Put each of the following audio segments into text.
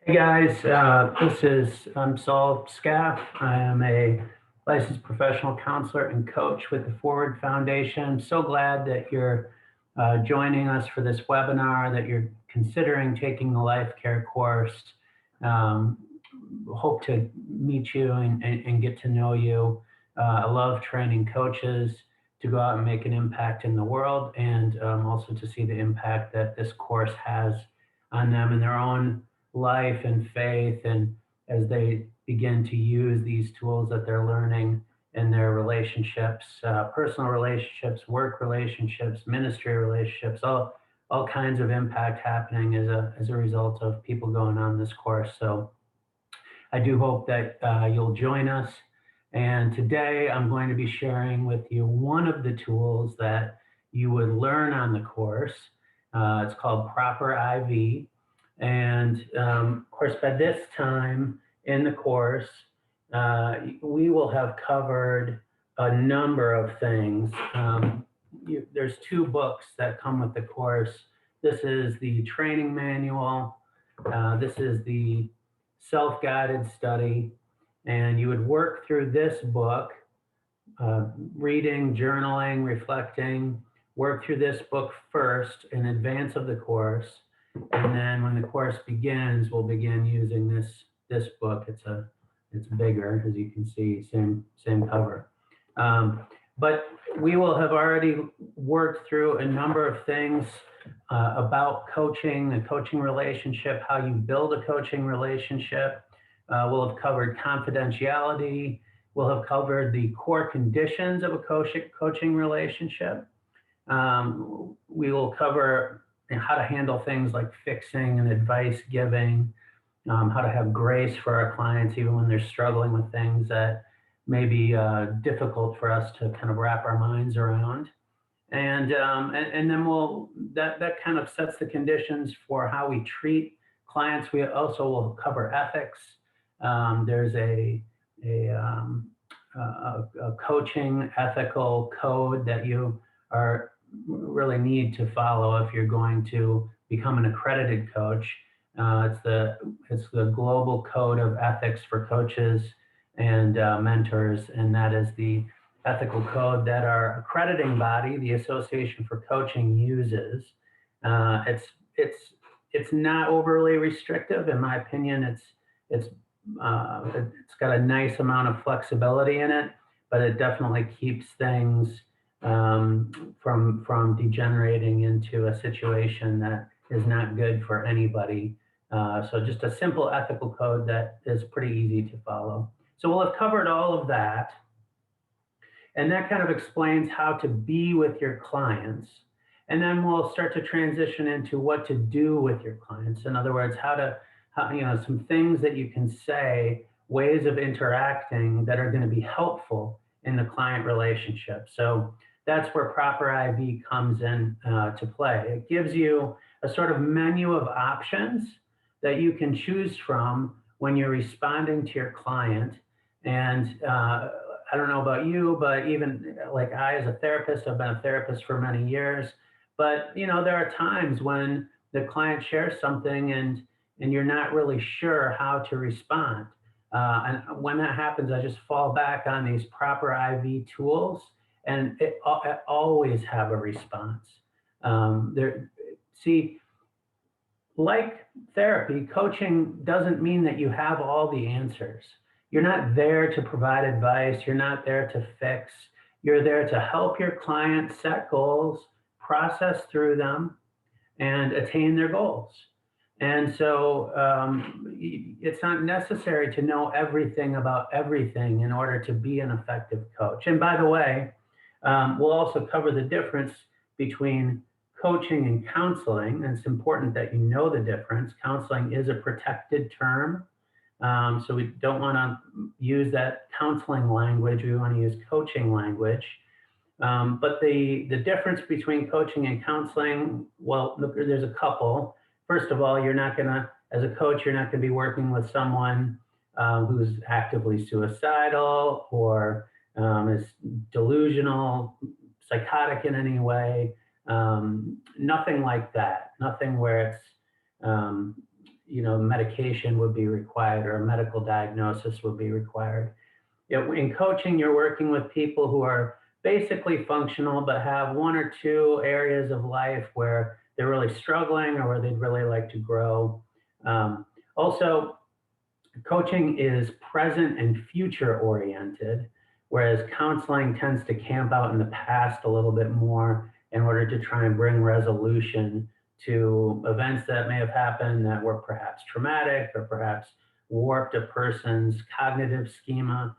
Hey guys, I'm Saul Scaff. I am a licensed professional counselor and coach with the Forward Foundation. I'm so glad that you're joining us for this webinar, that you're considering taking the Life Care course. Um, Hope to meet you and get to know you. I love training coaches to go out and make an impact in the world, and also to see the impact that this course has on them in their own life and faith, and as they begin to use these tools that they're learning in their relationships, personal relationships, work relationships, ministry relationships, all kinds of impact happening as a result of people going on this course. So I do hope that you'll join us. And today I'm going to be sharing with you one of the tools that you would learn on the course. It's called Proper IV. And of course, by this time in the course, we will have covered a number of things. There's two books that come with the course. This is the training manual. This is the self-guided study. And you would work through this book, reading, journaling, reflecting, work through this book first in advance of the course. And then when the course begins, we'll begin using this book. It's bigger, as you can see, same cover. But we will have already worked through a number of things about coaching, the coaching relationship, how you build a coaching relationship. We'll have covered confidentiality. We'll have covered the core conditions of a coaching relationship. We will cover how to handle things like fixing and advice giving, how to have grace for our clients even when they're struggling with things that may be difficult for us to kind of wrap our minds around. And then that kind of sets the conditions for how we treat clients. We also will cover ethics. There's a coaching ethical code that you really need to follow if you're going to become an accredited coach. It's the Global Code of Ethics for Coaches and Mentors, and that is the ethical code that our accrediting body, the Association for Coaching, uses. It's not overly restrictive, in my opinion. It's got a nice amount of flexibility in it, but it definitely keeps things from degenerating into a situation that is not good for anybody. So just a simple ethical code that is pretty easy to follow. So we'll have covered all of that. And that kind of explains how to be with your clients. And then we'll start to transition into what to do with your clients. In other words, some things that you can say, ways of interacting that are going to be helpful in the client relationship. So that's where Proper IV comes in to play. It gives you a sort of menu of options that you can choose from when you're responding to your client. And I don't know about you, but even like I, as a therapist, I've been a therapist for many years, but there are times when the client shares something and you're not really sure how to respond. And when that happens, I just fall back on these Proper IV tools, and I always have a response. See, like therapy, coaching doesn't mean that you have all the answers. You're not there to provide advice. You're not there to fix. You're there to help your client set goals, process through them, and attain their goals. And so it's not necessary to know everything about everything in order to be an effective coach. And by the way, we'll also cover the difference between coaching and counseling. And it's important that you know the difference. Counseling is a protected term. So we don't want to use that counseling language. We want to use coaching language. But the difference between coaching and counseling, well, there's a couple. First of all, as a coach, you're not going to be working with someone who's actively suicidal or is delusional, psychotic in any way. Nothing like that. Nothing where it's medication would be required or a medical diagnosis would be required. In coaching, you're working with people who are basically functional, but have one or two areas of life where they're really struggling or where they'd really like to grow. Also, coaching is present and future oriented, whereas counseling tends to camp out in the past a little bit more in order to try and bring resolution to events that may have happened that were perhaps traumatic or perhaps warped a person's cognitive schema.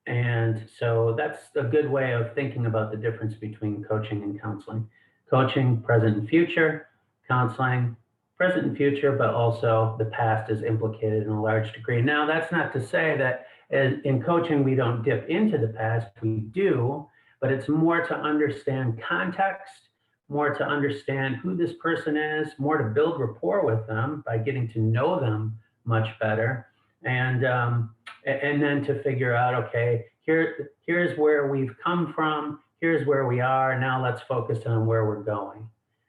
And so that's a good way of thinking about the difference between coaching and counseling. Coaching, present and future; counseling, present and future, but also the past is implicated in a large degree. Now, that's not to say that in coaching we don't dip into the past. We do, but it's more to understand context, more to understand who this person is, more to build rapport with them by getting to know them much better, and then to figure out, okay, here's where we've come from, here's where we are. Now let's focus on where we're going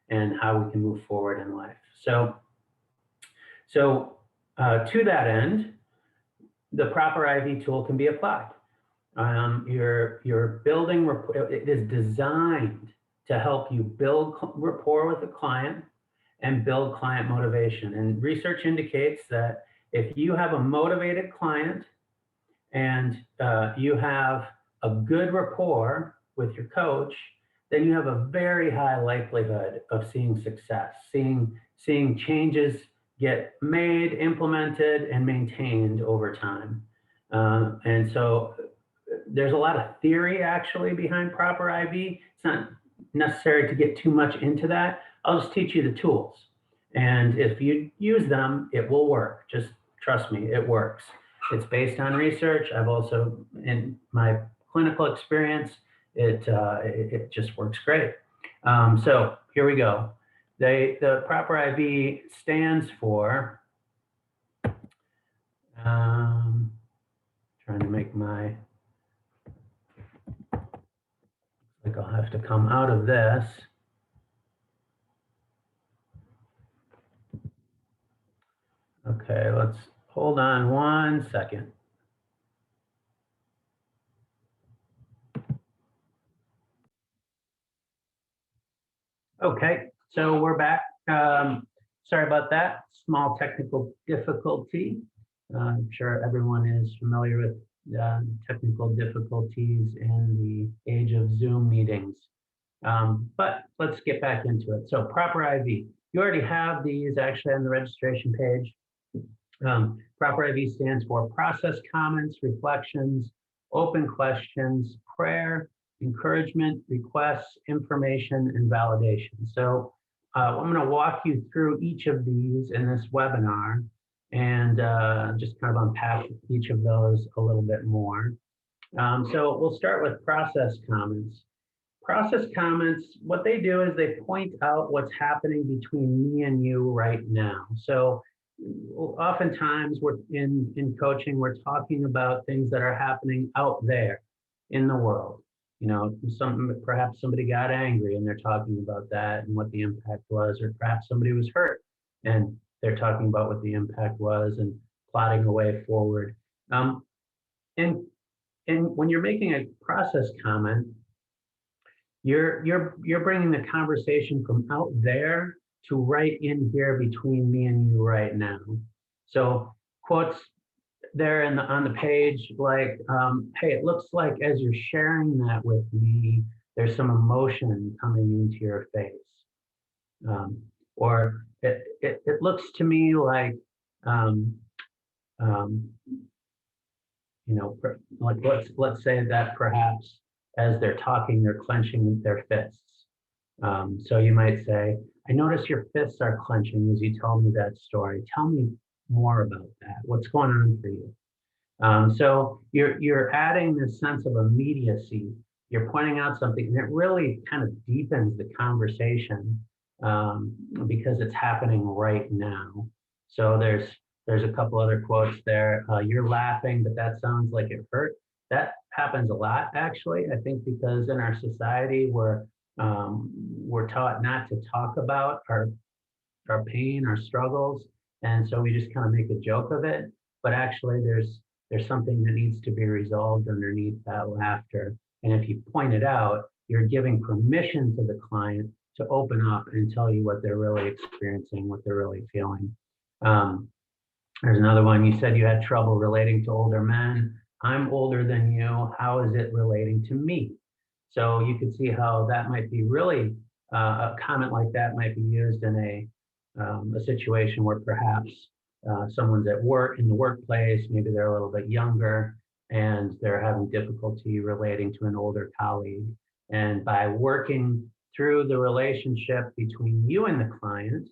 and how we can move forward in life. So to that end, the Proper IV tool can be applied. You're building rapport. It is designed to help you build rapport with the client and build client motivation. And research indicates that if you have a motivated client and you have a good rapport with your coach, then you have a very high likelihood of seeing success, seeing changes get made, implemented, and maintained over time. And so there's a lot of theory actually behind Proper IV. It's not necessary to get too much into that. I'll just teach you the tools. And if you use them, it will work. Just trust me, it works. It's based on research. I've also, in my clinical experience, it just works great. So here we go. The Proper IV stands for, trying to make my, like I'll have to come out of this. Okay, let's hold on 1 second. Okay, so we're back. Sorry about that, small technical difficulty. I'm sure everyone is familiar with technical difficulties in the age of Zoom meetings. But let's get back into it. So Proper IV, you already have these actually on the registration page. Proper IV stands for process, comments, reflections, open questions, prayer, encouragement, requests, information, and validation. So I'm going to walk you through each of these in this webinar and just kind of unpack each of those a little bit more. So we'll start with process comments. Process comments, what they do is they point out what's happening between me and you right now. So oftentimes we're in coaching, we're talking about things that are happening out there in the world. You know, perhaps somebody got angry and they're talking about that and what the impact was, or perhaps somebody was hurt and they're talking about what the impact was and plotting a way forward. And when you're making a process comment, you're bringing the conversation from out there to right in here between me and you right now. So quotes there on the page, like, hey, it looks like as you're sharing that with me, there's some emotion coming into your face. Or it looks to me like, you know, like let's say that perhaps as they're talking, they're clenching their fists. So you might say, I notice your fists are clenching as you told me that story. Tell me more about that. What's going on for you? So you're adding this sense of immediacy. You're pointing out something, and it really kind of deepens the conversation because it's happening right now. So there's a couple other quotes there. You're laughing, but that sounds like it hurt. That happens a lot, actually. I think because in our society we're taught not to talk about our pain, our struggles. And so we just kind of make a joke of it, but actually there's something that needs to be resolved underneath that laughter. And if you point it out, you're giving permission to the client to open up and tell you what they're really experiencing, what they're really feeling. Um, there's another one. You said you had trouble relating to older men. I'm older than you. How is it relating to me? So you could see how that might be really a comment like that might be used in a situation where perhaps someone's at work in the workplace, maybe they're a little bit younger and they're having difficulty relating to an older colleague. And by working through the relationship between you and the client,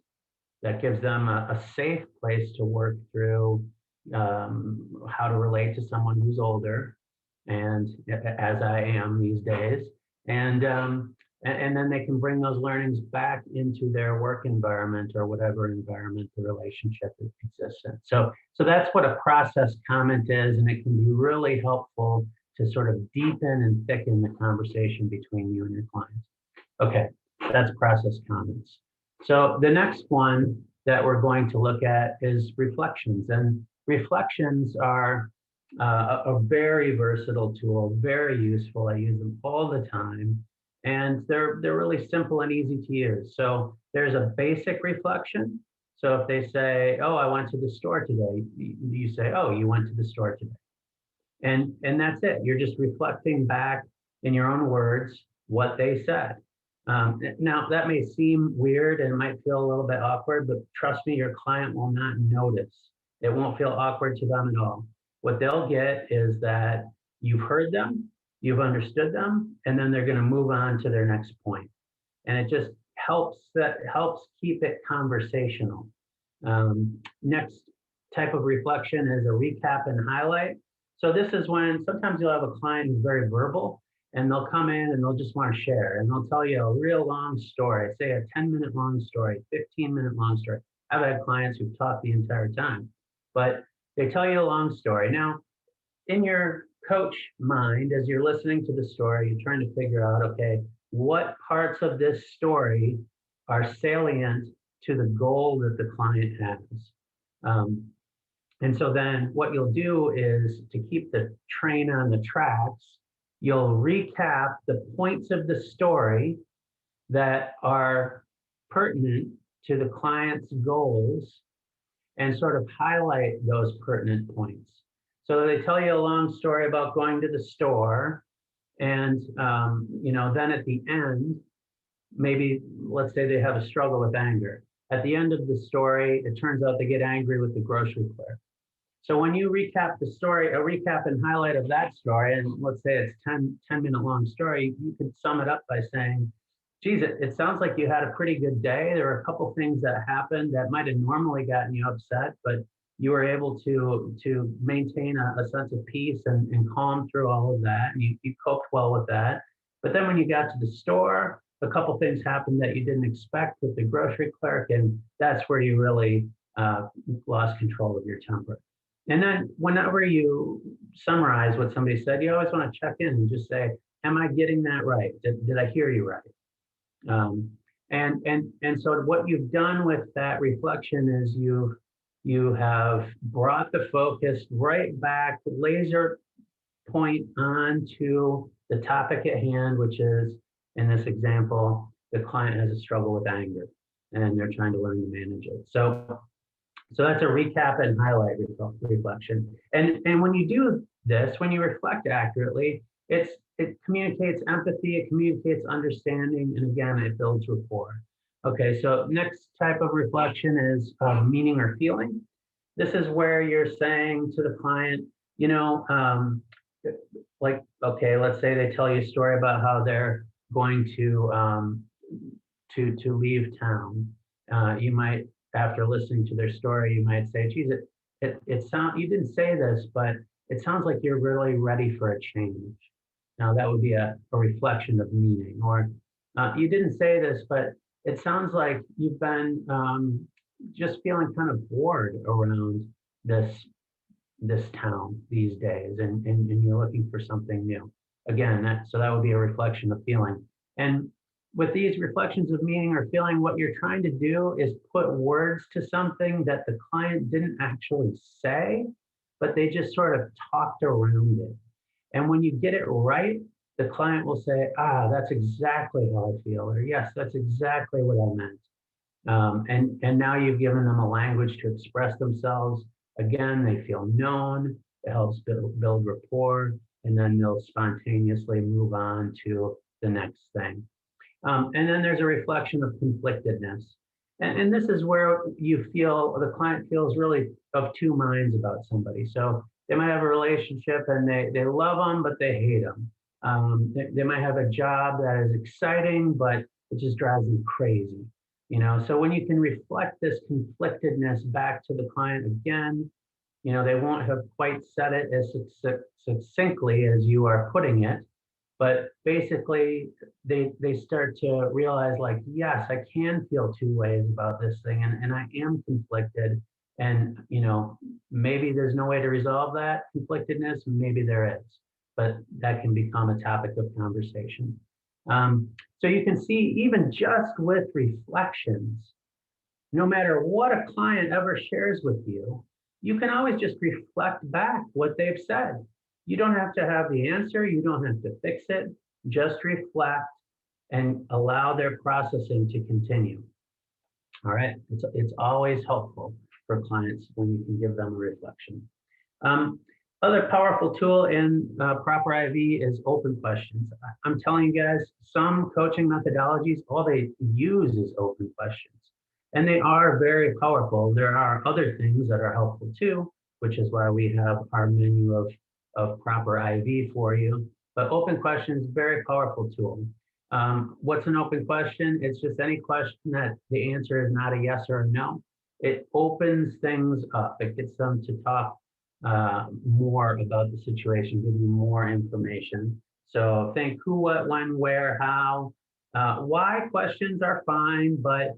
that gives them a safe place to work through how to relate to someone who's older, and as I am these days, and then they can bring those learnings back into their work environment or whatever environment the relationship exists in. So that's what a process comment is, and it can be really helpful to sort of deepen and thicken the conversation between you and your clients. Okay, that's process comments. So the next one that we're going to look at is reflections. And reflections are a very versatile tool, very useful. I use them all the time. And they're really simple and easy to use. So there's a basic reflection. So if they say, oh, I went to the store today, you say, oh, you went to the store today. And that's it. You're just reflecting back in your own words what they said. Now, that may seem weird and might feel a little bit awkward, but trust me, your client will not notice. It won't feel awkward to them at all. What they'll get is that you've heard them, you've understood them, and then they're going to move on to their next point. And it just helps keep it conversational. Next type of reflection is a recap and highlight. So this is when sometimes you'll have a client who's very verbal, and they'll come in and they'll just want to share, and they'll tell you a real long story, say a 10-minute long story, 15-minute long story. I've had clients who've talked the entire time, but they tell you a long story. Now, in your coach mind, as you're listening to the story, you're trying to figure out, okay, what parts of this story are salient to the goal that the client has. And so then what you'll do is, to keep the train on the tracks, you'll recap the points of the story that are pertinent to the client's goals and sort of highlight those pertinent points. So they tell you a long story about going to the store, and then at the end, maybe let's say they have a struggle with anger. At the end of the story, it turns out they get angry with the grocery clerk. So when you recap the story, a recap and highlight of that story, and let's say it's 10-minute long story, you could sum it up by saying, geez, it sounds like you had a pretty good day. There were a couple things that happened that might have normally gotten you upset, but you were able to maintain a sense of peace and calm through all of that, and you coped well with that. But then when you got to the store, a couple things happened that you didn't expect with the grocery clerk, and that's where you really lost control of your temper. And then whenever you summarize what somebody said, you always want to check in and just say, am I getting that right? Did I hear you right? And so what you've done with that reflection is you have brought the focus right back, laser point onto the topic at hand, which is, in this example, the client has a struggle with anger and they're trying to learn to manage it. So that's a recap and highlight reflection. And when you do this, when you reflect accurately, it communicates empathy, it communicates understanding, and again, it builds rapport. Okay, so next type of reflection is meaning or feeling. This is where you're saying to the client, okay, let's say they tell you a story about how they're going to leave town. You might, after listening to their story, you might say, geez, you didn't say this, but it sounds like you're really ready for a change. Now that would be a reflection of meaning. Or you didn't say this, but it sounds like you've been just feeling kind of bored around this town these days, and you're looking for something new. Again, so that would be a reflection of feeling. And with these reflections of meaning or feeling, what you're trying to do is put words to something that the client didn't actually say, but they just sort of talked around it. And when you get it right, the client will say, ah, that's exactly how I feel, or yes, that's exactly what I meant. And now you've given them a language to express themselves. Again, they feel known, it helps build rapport, and then they'll spontaneously move on to the next thing. And then there's a reflection of conflictedness. And this is where you feel the client feels really of two minds about somebody. So they might have a relationship and they love them, but they hate them. They might have a job that is exciting, but it just drives them crazy. So when you can reflect this conflictedness back to the client again, they won't have quite said it as succinctly as you are putting it, but basically they start to realize, like, yes, I can feel two ways about this thing, and I am conflicted. And maybe there's no way to resolve that conflictedness, maybe there is, but that can become a topic of conversation. So you can see, even just with reflections, no matter what a client ever shares with you, you can always just reflect back what they've said. You don't have to have the answer. You don't have to fix it. Just reflect and allow their processing to continue. All right. It's always helpful for clients when you can give them a reflection. Other powerful tool in Proper IV is open questions. I'm telling you guys, some coaching methodologies, all they use is open questions. And they are very powerful. There are other things that are helpful too, which is why we have our menu of Proper IV for you. But open questions, very powerful tool. What's an open question? It's just any question that the answer is not a yes or a no. It opens things up. It gets them to talk more about the situation, give you more information. So think who, what, when, where, how. Why questions are fine, but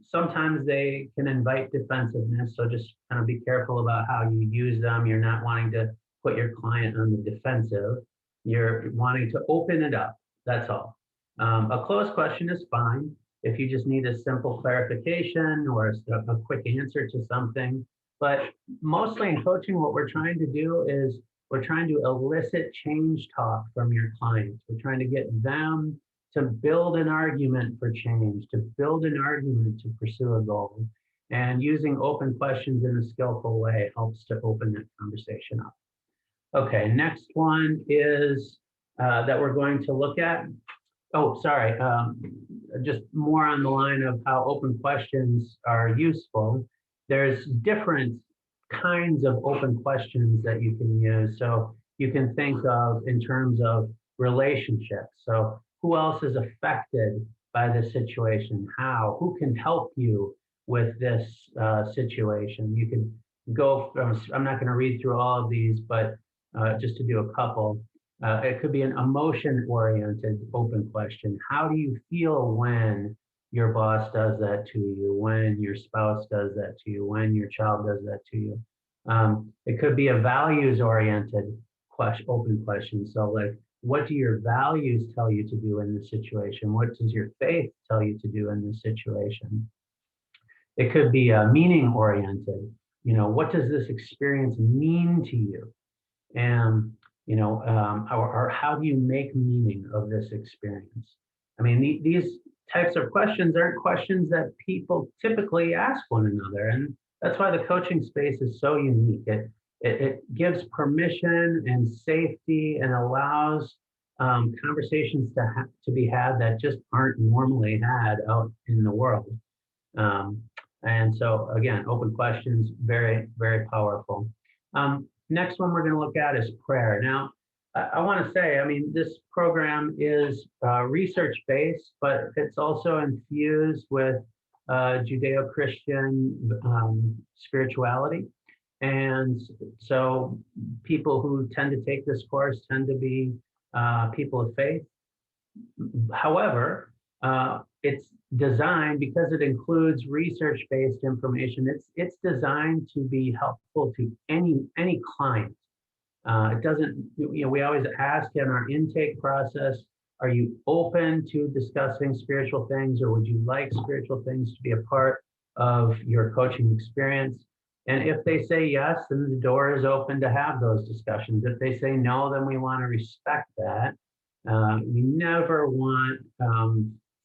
sometimes they can invite defensiveness. So just kind of be careful about how you use them. You're not wanting to put your client on the defensive. You're wanting to open it up. That's all. A closed question is fine if you just need a simple clarification or a quick answer to something. But mostly in coaching, what we're trying to do is we're trying to elicit change talk from your clients. We're trying to get them to build an argument for change, to build an argument to pursue a goal. And using open questions in a skillful way helps to open that conversation up. Okay, next one is that we're going to look at. Oh, sorry, just more on the line of how open questions are useful. There's different kinds of open questions that you can use. So you can think of in terms of relationships. So who else is affected by this situation? How? Who can help you with this situation? You can go from, I'm not going to read through all of these, but just to do a couple. It could be an emotion-oriented open question. How do you feel when your boss does that to you, when your spouse does that to you, when your child does that to you? It could be a values-oriented open question. So like, what do your values tell you to do in this situation? What does your faith tell you to do in this situation? It could be meaning-oriented. What does this experience mean to you? And or how do you make meaning of this experience? I mean, these types of questions aren't questions that people typically ask one another, and that's why the coaching space is so unique. It gives permission and safety and allows conversations to be had that just aren't normally had out in the world. And so again, open questions, very, very powerful. Next one we're going to look at is prayer. Now, I want to say, I mean, this program is research-based, but it's also infused with Judeo-Christian spirituality. And so people who tend to take this course tend to be people of faith. However, it's designed, because it includes research-based information, it's designed to be helpful to any client. It doesn't, we always ask in our intake process, Are you open to discussing spiritual things, or would you like spiritual things to be a part of your coaching experience? And if they say yes, then the door is open to have those discussions. If they say no, then we want to respect that. We never want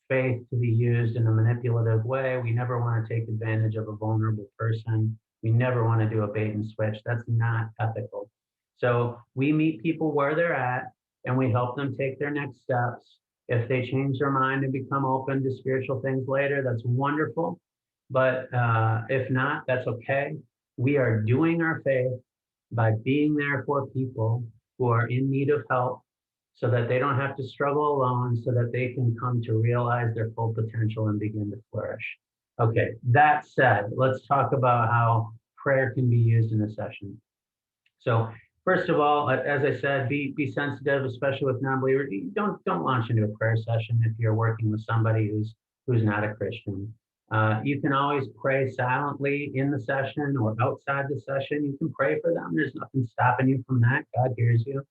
faith to be used in a manipulative way. We never want to take advantage of a vulnerable person. We never want to do a bait and switch. That's not ethical. So we meet people where they're at and we help them take their next steps. If they change their mind and become open to spiritual things later, that's wonderful. But if not, that's okay. We are doing our faith by being there for people who are in need of help so that they don't have to struggle alone, so that they can come to realize their full potential and begin to flourish. Okay, that said, let's talk about how prayer can be used in a session. So first of all, as I said, be sensitive, especially with non-believers. Don't launch into a prayer session if you're working with somebody who's not a Christian. You can always pray silently in the session or outside the session. You can pray for them. There's nothing stopping you from that. God hears you.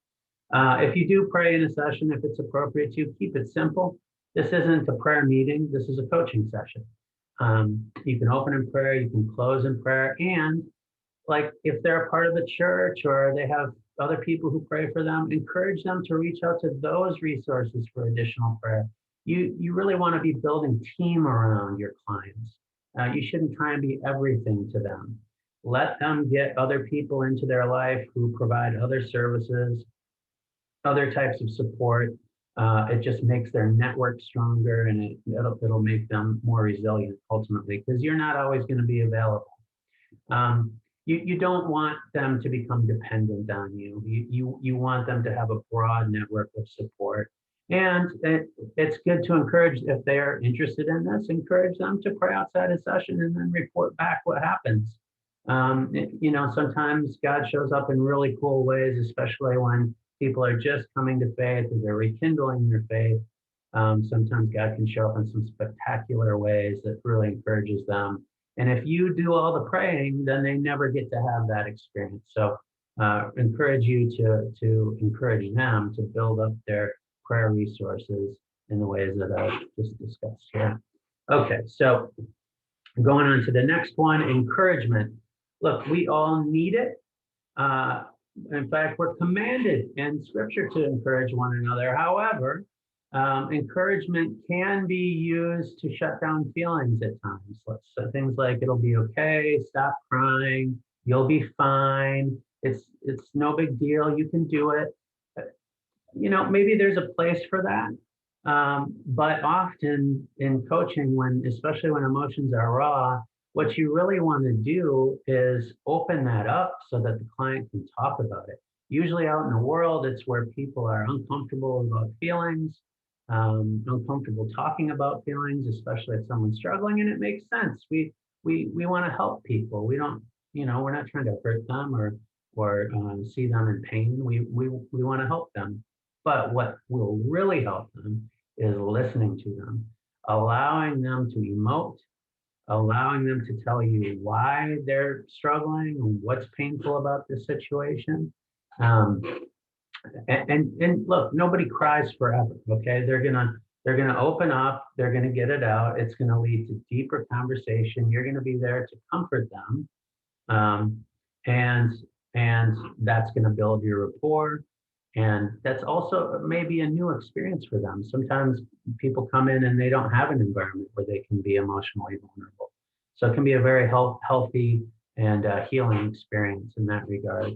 If you do pray in a session, if it's appropriate to, keep it simple. This isn't a prayer meeting. This is a coaching session. You can open in prayer. You can close in prayer. And like if they're a part of the church or they have other people who pray for them, encourage them to reach out to those resources for additional prayer. You really want to be building team around your clients. You shouldn't try and be everything to them. Let them get other people into their life who provide other services, other types of support. It just makes their network stronger, and it'll make them more resilient ultimately, because you're not always going to be available. You don't want them to become dependent on you. You want them to have a broad network of support. And it's good to encourage, if they're interested in this, encourage them to pray outside a session and then report back what happens. Sometimes God shows up in really cool ways, especially when people are just coming to faith or they're rekindling their faith. Sometimes God can show up in some spectacular ways that really encourages them. And if you do all the praying, then they never get to have that experience. So encourage you to encourage them to build up their prayer resources in the ways that I've just discussed here. Okay, so going on to the next one, encouragement. Look, we all need it. In fact, we're commanded in Scripture to encourage one another. However, encouragement can be used to shut down feelings at times. So things like, it'll be okay, stop crying, you'll be fine, it's no big deal, you can do it. Maybe there's a place for that. But often in coaching, especially when emotions are raw, what you really want to do is open that up so that the client can talk about it. Usually out in the world, it's where people are uncomfortable about feelings, uncomfortable talking about feelings, especially if someone's struggling, and it makes sense. We want to help people. We don't, we're not trying to hurt them or see them in pain. We want to help them. But what will really help them is listening to them, allowing them to emote, allowing them to tell you why they're struggling and what's painful about this situation. And look, nobody cries forever. Okay, they're gonna open up. They're gonna get it out. It's gonna lead to deeper conversation. You're gonna be there to comfort them, and that's gonna build your rapport. And that's also maybe a new experience for them. Sometimes people come in and they don't have an environment where they can be emotionally vulnerable. So it can be a very healthy and healing experience in that regard.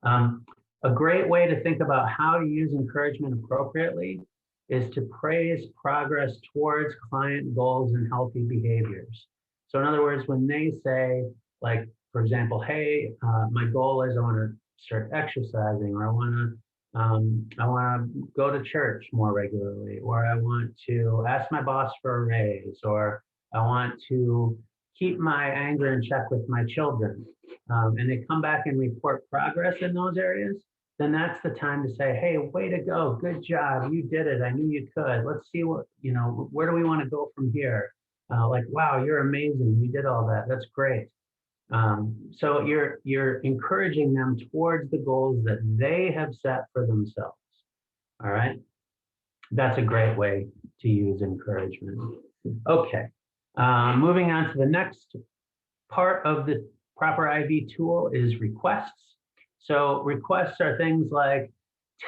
A great way to think about how to use encouragement appropriately is to praise progress towards client goals and healthy behaviors. So in other words, when they say, like, for example, hey, my goal is I want to start exercising, or I want to go to church more regularly, or I want to ask my boss for a raise, or I want to keep my anger in check with my children, and they come back and report progress in those areas, then that's the time to say, hey, way to go, good job, you did it, I knew you could. Let's see where do we want to go from here? Like, wow, you're amazing, you did all that, that's great. So you're encouraging them towards the goals that they have set for themselves. All right. That's a great way to use encouragement. Okay, moving on to the next part of the proper IB tool is requests. So requests are things like,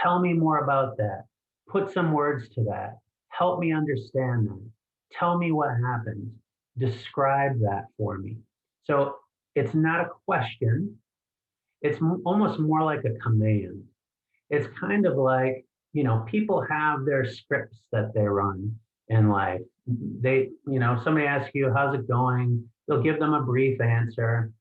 tell me more about that. Put some words to that. Help me understand that. Tell me what happened. Describe that for me. So it's not a question. It's almost more like a command. It's kind of like, people have their scripts that they run in life. Somebody asks you, how's it going? They'll give them a brief answer,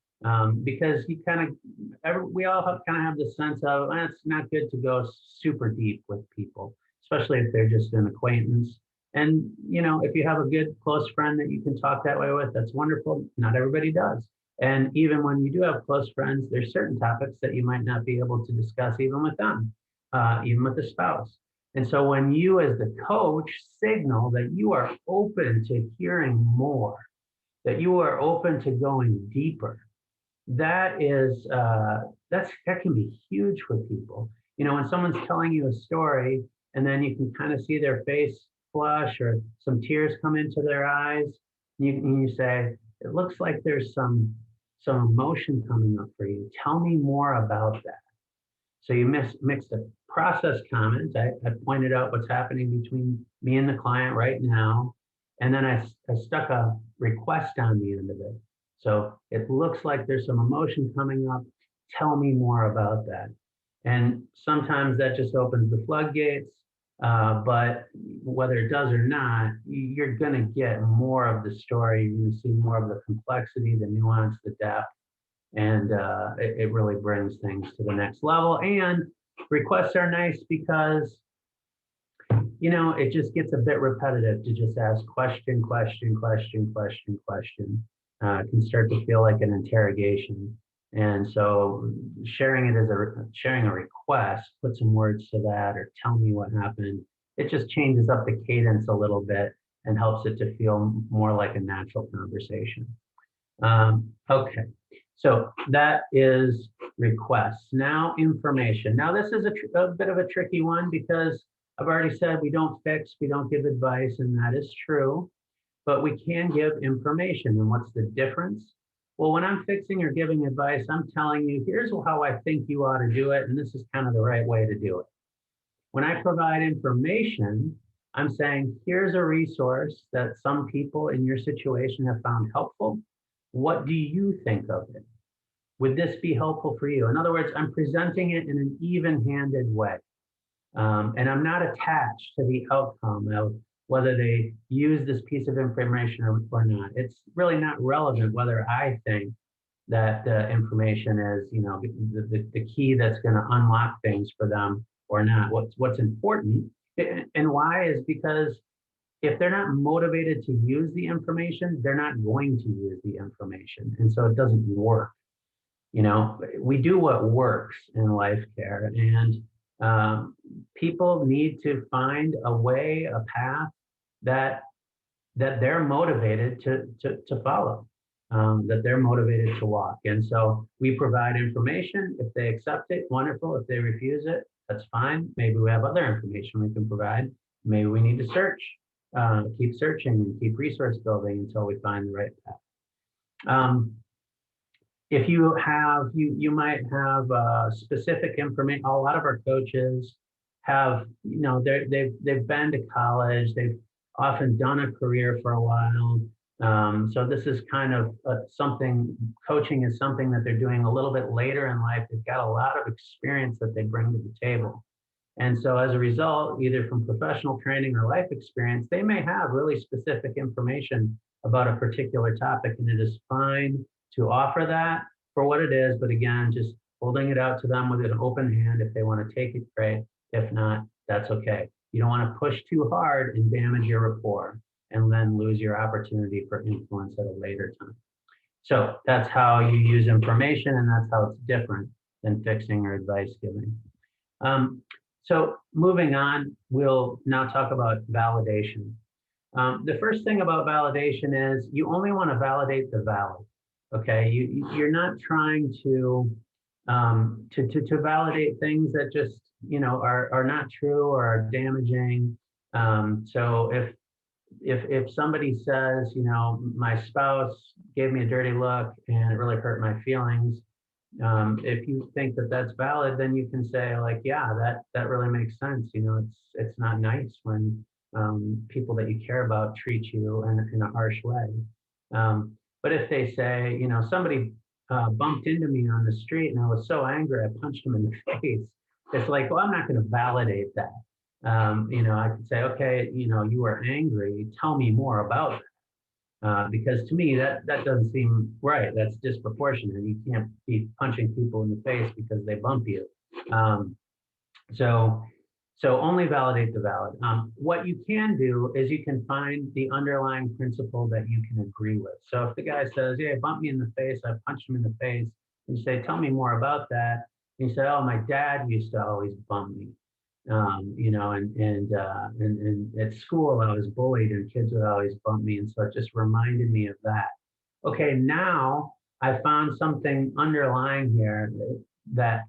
because we all kind of have the sense of, it's not good to go super deep with people, especially if they're just an acquaintance. And, if you have a good close friend that you can talk that way with, that's wonderful. Not everybody does. And even when you do have close friends, there's certain topics that you might not be able to discuss even with them, even with the spouse. And so when you as the coach signal that you are open to hearing more, that you are open to going deeper, that can be huge for people. When someone's telling you a story and then you can kind of see their face flush or some tears come into their eyes, and you say, it looks like there's some emotion coming up for you. Tell me more about that. So you mixed a process comment. I pointed out what's happening between me and the client right now. And then I stuck a request on the end of it. So it looks like there's some emotion coming up. Tell me more about that. And sometimes that just opens the floodgates. But whether it does or not, you're going to get more of the story. You're going to see more of the complexity, the nuance, the depth. And it really brings things to the next level. And requests are nice because, it just gets a bit repetitive to just ask question, question, question, question, question. It can start to feel like an interrogation. And so sharing a request, put some words to that, or tell me what happened. It just changes up the cadence a little bit and helps it to feel more like a natural conversation. Okay, so that is requests. Now information. Now this is a bit of a tricky one because I've already said we don't fix, we don't give advice, and that is true, but we can give information. And what's the difference? Well, when I'm fixing or giving advice, I'm telling you, here's how I think you ought to do it, and this is kind of the right way to do it. When I provide information, I'm saying, here's a resource that some people in your situation have found helpful. What do you think of it? Would this be helpful for you? In other words, I'm presenting it in an even-handed way. And I'm not attached to the outcome of whether they use this piece of information or not. It's really not relevant whether I think that the information is, the key that's going to unlock things for them or not. What's important and why is because if they're not motivated to use the information, they're not going to use the information. And so it doesn't work. We do what works in life care, and people need to find a way, a path that they're motivated to follow, that they're motivated to walk. And so we provide information. If they accept it, wonderful. If they refuse it, that's fine. Maybe we have other information we can provide. Maybe we need to search, keep searching and keep resource building until we find the right path. If you have, you might have specific information. A lot of our coaches have, they've been to college. They've often done a career for a while. So this is kind of something, coaching is something that they're doing a little bit later in life. They've got a lot of experience that they bring to the table. And so as a result, either from professional training or life experience, they may have really specific information about a particular topic, and it is fine to offer that for what it is. But again, just holding it out to them with an open hand. If they want to take it, great. If not, that's okay. You don't want to push too hard and damage your rapport and then lose your opportunity for influence at a later time. So that's how you use information, and that's how it's different than fixing or advice giving. So moving on, we'll now talk about validation. The first thing about validation is you only want to validate the valid. Okay, you're not trying to validate things that just are not true or are damaging. So if somebody says, my spouse gave me a dirty look and it really hurt my feelings, if you think that that's valid, then you can say like, yeah, that really makes sense. It's not nice when people that you care about treat you in a harsh way. But if they say, somebody bumped into me on the street and I was so angry, I punched him in the face. It's like, well, I'm not going to validate that. I could say, okay, you were angry. Tell me more about it. Because to me, that doesn't seem right. That's disproportionate. You can't be punching people in the face because they bump you. Um, so, so only validate the valid. What you can do is you can find the underlying principle that you can agree with. So if the guy says, "Yeah, bump me in the face," I punched him in the face, and you say, "Tell me more about that." And you say, "Oh, my dad used to always bump me." And at school I was bullied and kids would always bump me, and so it just reminded me of that. Okay, now I found something underlying here that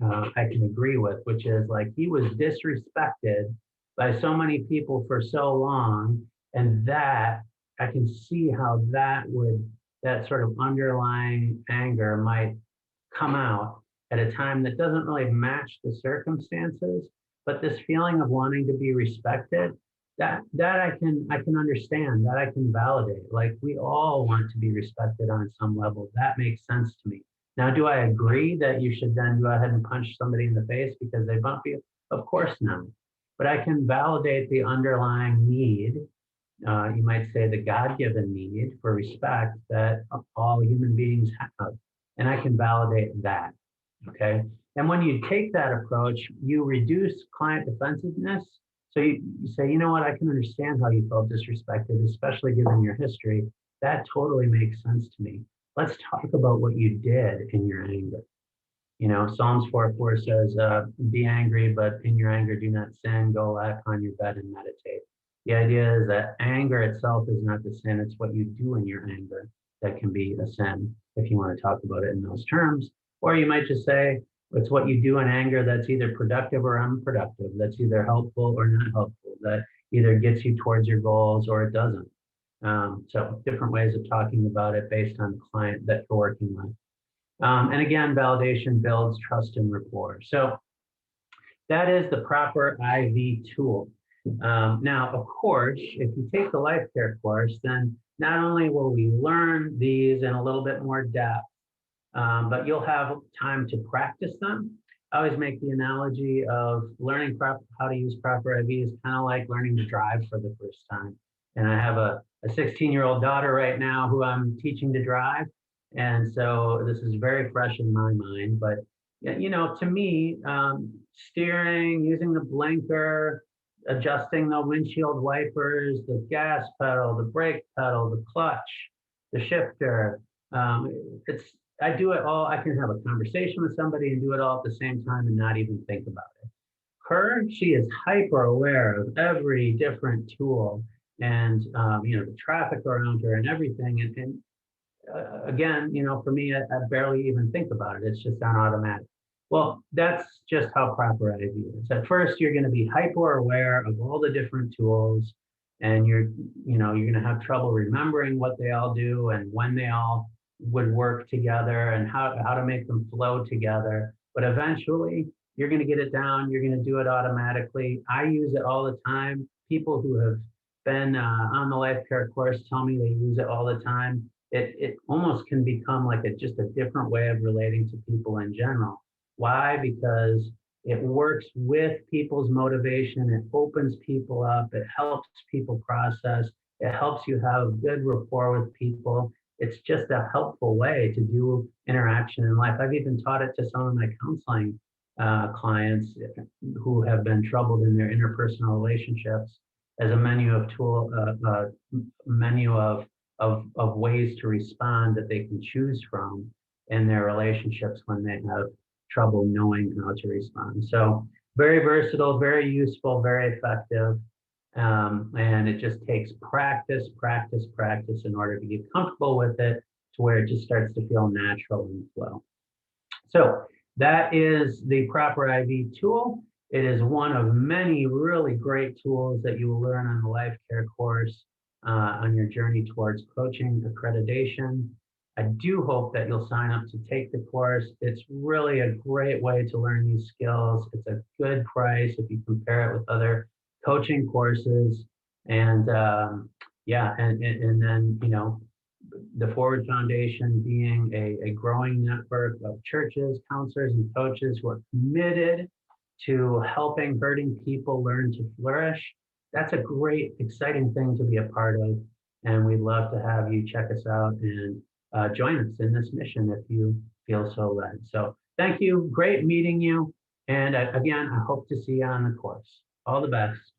I can agree with, which is like he was disrespected by so many people for so long, and that I can see how that sort of underlying anger might come out at a time that doesn't really match the circumstances, but this feeling of wanting to be respected, that I can understand, that I can validate. Like we all want to be respected on some level. That makes sense to me. Now, do I agree that you should then go ahead and punch somebody in the face because they bump you? Of course not. But I can validate the underlying need, you might say the God-given need for respect that all human beings have. And I can validate that, okay? And when you take that approach, you reduce client defensiveness. So you say, you know what, I can understand how you felt disrespected, especially given your history. That totally makes sense to me. Let's talk about what you did in your anger. Psalms 4:4 says, be angry, but in your anger do not sin. Go lie upon your bed and meditate. The idea is that anger itself is not the sin, it's what you do in your anger that can be a sin, if you want to talk about it in those terms. Or you might just say, it's what you do in anger that's either productive or unproductive, that's either helpful or not helpful, that either gets you towards your goals or it doesn't. So different ways of talking about it based on the client that you're working with. And again, validation builds trust and rapport. So that is the proper IV tool. Now, of course, if you take the life care course, then not only will we learn these in a little bit more depth, but you'll have time to practice them. I always make the analogy of learning how to use proper IV is kind of like learning to drive for the first time. And I have a 16-year-old daughter right now who I'm teaching to drive. And so this is very fresh in my mind. But, to me, steering, using the blinker, adjusting the windshield wipers, the gas pedal, the brake pedal, the clutch, the shifter, it's I do it all. I can have a conversation with somebody and do it all at the same time and not even think about it. She is hyper aware of every different tool and the traffic around her and everything. And again, for me, I barely even think about it. It's just on automatic. Well, that's just how proper IV is. At first, you're going to be hyper aware of all the different tools, and you're going to have trouble remembering what they all do and when they all would work together and how to make them flow together. But eventually, you're going to get it down. You're going to do it automatically. I use it all the time. People who have been on the life care course tell me they use it all the time. It almost can become like just a different way of relating to people in general. Why? Because it works with people's motivation. It opens people up. It helps people process. It helps you have good rapport with people. It's just a helpful way to do interaction in life. I've even taught it to some of my counseling clients who have been troubled in their interpersonal relationships as a menu of ways to respond that they can choose from in their relationships when they have trouble knowing how to respond. So very versatile, very useful, very effective. And it just takes practice, practice, practice in order to get comfortable with it to where it just starts to feel natural and flow. So that is the proper IV tool. It is one of many really great tools that you will learn on the Life Care course on your journey towards coaching accreditation. I do hope that you'll sign up to take the course. It's really a great way to learn these skills. It's a good price if you compare it with other coaching courses. And yeah, and then, the Forward Foundation being a growing network of churches, counselors, and coaches who are committed to helping hurting people learn to flourish. That's a great, exciting thing to be a part of. And we'd love to have you check us out and join us in this mission if you feel so led. So thank you. Great meeting you. And again, I hope to see you on the course. All the best.